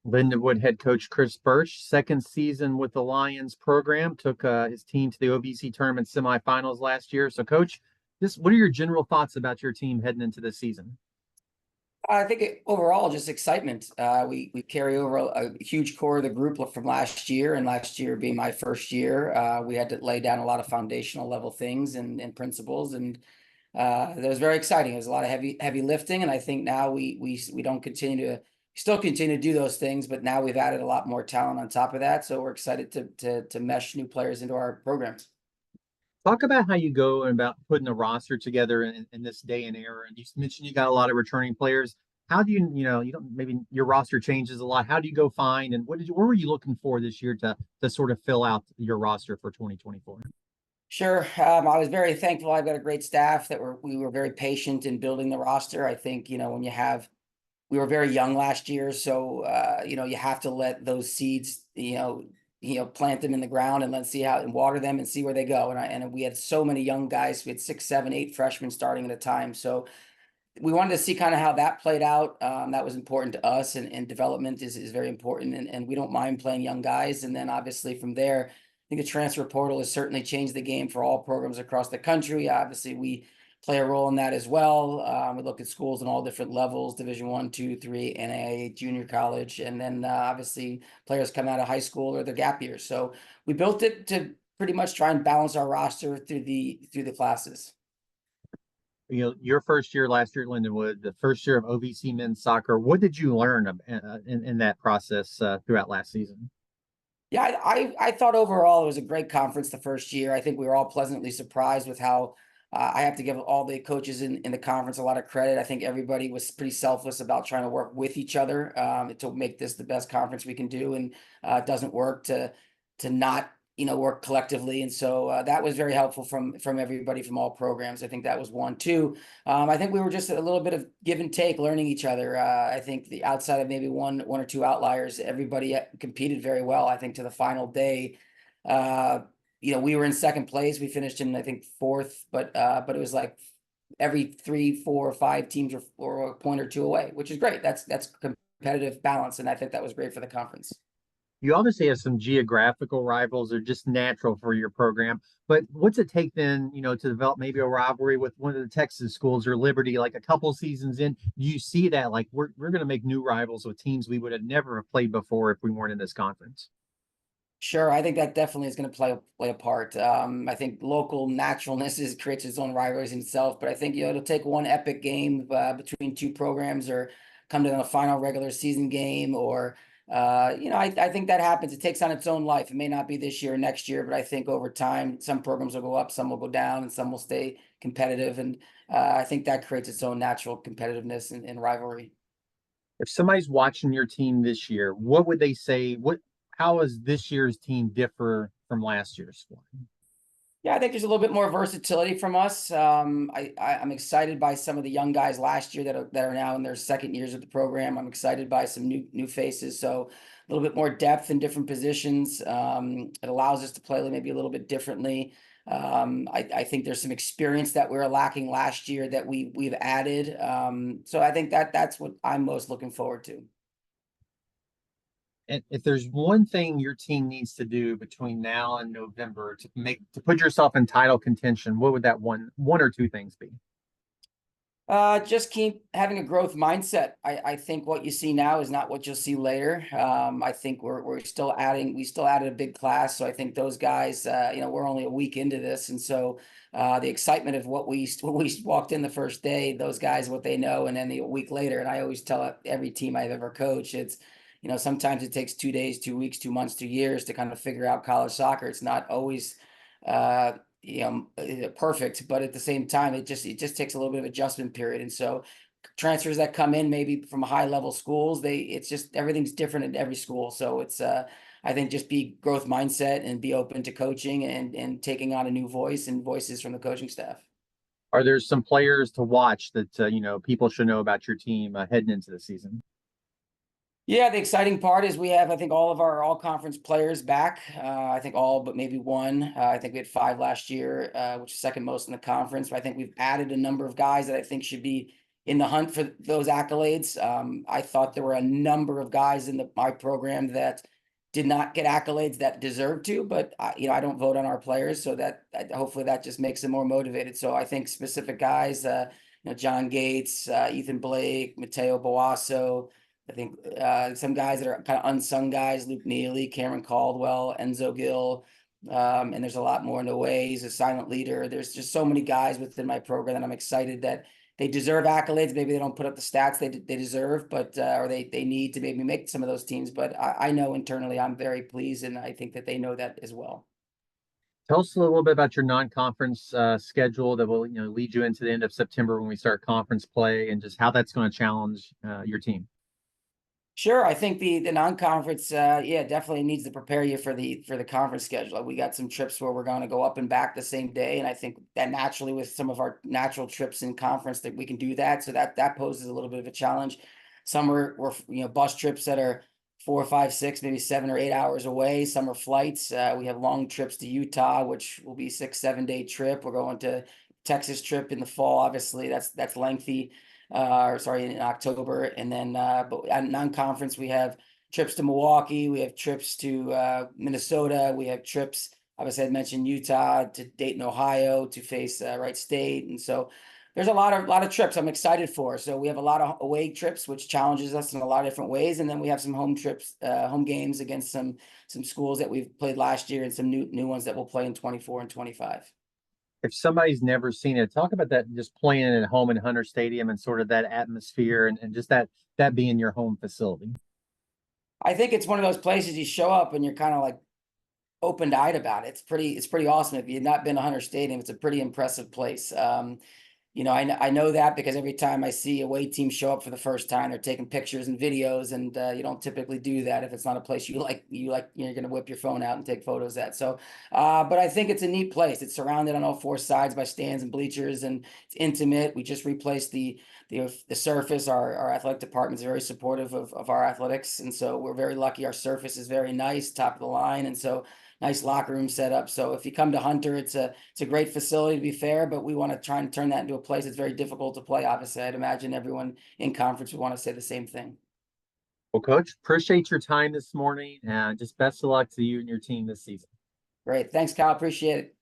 Lindenwood head coach Kris Bertsch, second season with the Lions program, took his team to the OVC tournament semifinals last year. So, Coach, what are your general thoughts about your team heading into this season? I think overall, just excitement. We carry over a huge core of the group from last year, and last year being my first year, we had to lay down a lot of foundational level things and principles, and that was very exciting. It was a lot of heavy lifting, and I think now we don't continue to still continue to do those things, but now we've added a lot more talent on top of that. So we're excited to mesh new players into our programs. Talk about how you go about putting a roster together in this day and era. And you mentioned you got a lot of returning players. How do you don't maybe your roster changes a lot. How do you go find and what were you looking for this year to sort of fill out your roster for 2024? Sure. I was very thankful. I've got a great staff we were very patient in building the roster. I think, when we were very young last year, so you have to let those seeds, plant them in the ground and let's see how and water them and see where they go. And we had so many young guys. We had 6, 7, 8 freshmen starting at a time. So we wanted to see kind of how that played out. That was important to us, and development is very important. And we don't mind playing young guys. And then obviously from there, I think the transfer portal has certainly changed the game for all programs across the country. Obviously, we play a role in that as well. We look at schools in all different levels: Division 1, 2, 3, NAIA, junior college, and then obviously players come out of high school or their gap years. So we built it to pretty much try and balance our roster through the classes. Your first year last year at Lindenwood, the first year of OVC men's soccer. What did you learn in that process throughout last season? Yeah, I thought overall it was a great conference the first year. I think we were all pleasantly surprised with how I have to give all the coaches in the conference a lot of credit. I think everybody was pretty selfless about trying to work with each other to make this the best conference we can do, and it doesn't work to not work collectively. And so that was very helpful from everybody from all programs. I think that was one. Two, I think we were just a little bit of give and take, learning each other. I think the outside of maybe one or two outliers, everybody competed very well. I think to the final day, we were in second place. We finished in, I think, fourth, but it was like every 3, 4, 5 teams were a point or two away, which is great. That's competitive balance, and I think that was great for the conference. You obviously have some geographical rivals or just natural for your program, but what's it take then, to develop maybe a rivalry with one of the Texas schools or Liberty, like a couple seasons in? Do you see that like we're going to make new rivals with teams we would have never have played before if we weren't in this conference? Sure, I think that definitely is going to play a part. I think local naturalness creates its own rivalries in itself, but I think it'll take one epic game between two programs, or come to the final regular season game, or I think that happens. It takes on its own life. It may not be this year or next year, but I think over time, some programs will go up, some will go down, and some will stay competitive. And I think that creates its own natural competitiveness and rivalry. If somebody's watching your team this year, what would they say? How does this year's team differ from last year's squad? Yeah, I think there's a little bit more versatility from us. I'm excited by some of the young guys last year that are now in their second years of the program. I'm excited by some new faces. So a little bit more depth in different positions. It allows us to play maybe a little bit differently. I think there's some experience that we were lacking last year that we've added. So I think that's what I'm most looking forward to. And if there's one thing your team needs to do between now and November to put yourself in title contention, what would that one or two things be? Just keep having a growth mindset. I think what you see now is not what you'll see later. I think we still added a big class. So I think those guys, we're only a week into this. And so the excitement of what we walked in the first day, those guys, what they know, and then a week later. And I always tell every team I've ever coached, it's, sometimes it takes 2 days, 2 weeks, 2 months, 2 years to kind of figure out college soccer. It's not always, perfect, but at the same time, it just takes a little bit of adjustment period. And so transfers that come in maybe from high level schools, it's just everything's different at every school. So it's I think just be growth mindset and be open to coaching and taking on a new voice and voices from the coaching staff. Are there some players to watch that people should know about your team heading into the season? Yeah, the exciting part is we have, I think, all of our all-conference players back. I think all but maybe one. I think we had 5 last year, which is second most in the conference. But I think we've added a number of guys that I think should be, in the hunt for those accolades. I thought there were a number of guys in my program that did not get accolades that deserved to, but I don't vote on our players, so that hopefully that just makes them more motivated. So I think specific guys, John Gates, Ethan Blake, Mateo Boasso. I think some guys that are kind of unsung guys: Luke Neely, Cameron Caldwell, Enzo Gill, and there's a lot more in the way. He's a silent leader. There's just so many guys within my program that I'm excited that they deserve accolades. Maybe they don't put up the stats they deserve, but or they need to maybe make some of those teams. But I know internally I'm very pleased, and I think that they know that as well. Tell us a little bit about your non-conference schedule that will lead you into the end of September when we start conference play, and just how that's going to challenge your team. Sure, I think the non-conference, yeah, definitely needs to prepare you for the conference schedule. We got some trips where we're going to go up and back the same day, and I think that naturally with some of our natural trips in conference that we can do that. So that poses a little bit of a challenge. Some are bus trips that are 4, 5, 6, maybe 7 or 8 hours away. Some are flights. We have long trips to Utah, which will be 6, 7 day trip. We're going to Texas trip in the fall. Obviously, that's lengthy. In October. And then, but at non-conference, we have trips to Milwaukee, we have trips to Minnesota, we have trips, obviously I mentioned Utah, to Dayton, Ohio, to face Wright State. And so there's a lot of trips I'm excited for. So we have a lot of away trips, which challenges us in a lot of different ways. And then we have some home trips, home games against some schools that we've played last year, and some new ones that we'll play in 24 and 25. If somebody's never seen it, talk about that, just playing at home in Hunter Stadium and sort of that atmosphere, and just that being your home facility. I think it's one of those places you show up and you're kind of like open-eyed about it. It's pretty awesome. If you've not been to Hunter Stadium, it's a pretty impressive place. I know that because every time I see away team show up for the first time, they're taking pictures and videos, and you don't typically do that if it's not a place you like. You're going to whip your phone out and take photos at. So, but I think it's a neat place. It's surrounded on all 4 sides by stands and bleachers, and it's intimate. We just replaced the surface. Our athletic department is very supportive of our athletics, and so we're very lucky. Our surface is very nice, top of the line, and so nice locker room setup. So if you come to Hunter, it's a great facility, to be fair, but we want to try and turn that into a place that's very difficult to play. Obviously, I'd imagine everyone in conference would want to say the same thing. Well, Coach, appreciate your time this morning, and just best of luck to you and your team this season. Great. Thanks, Kyle. Appreciate it.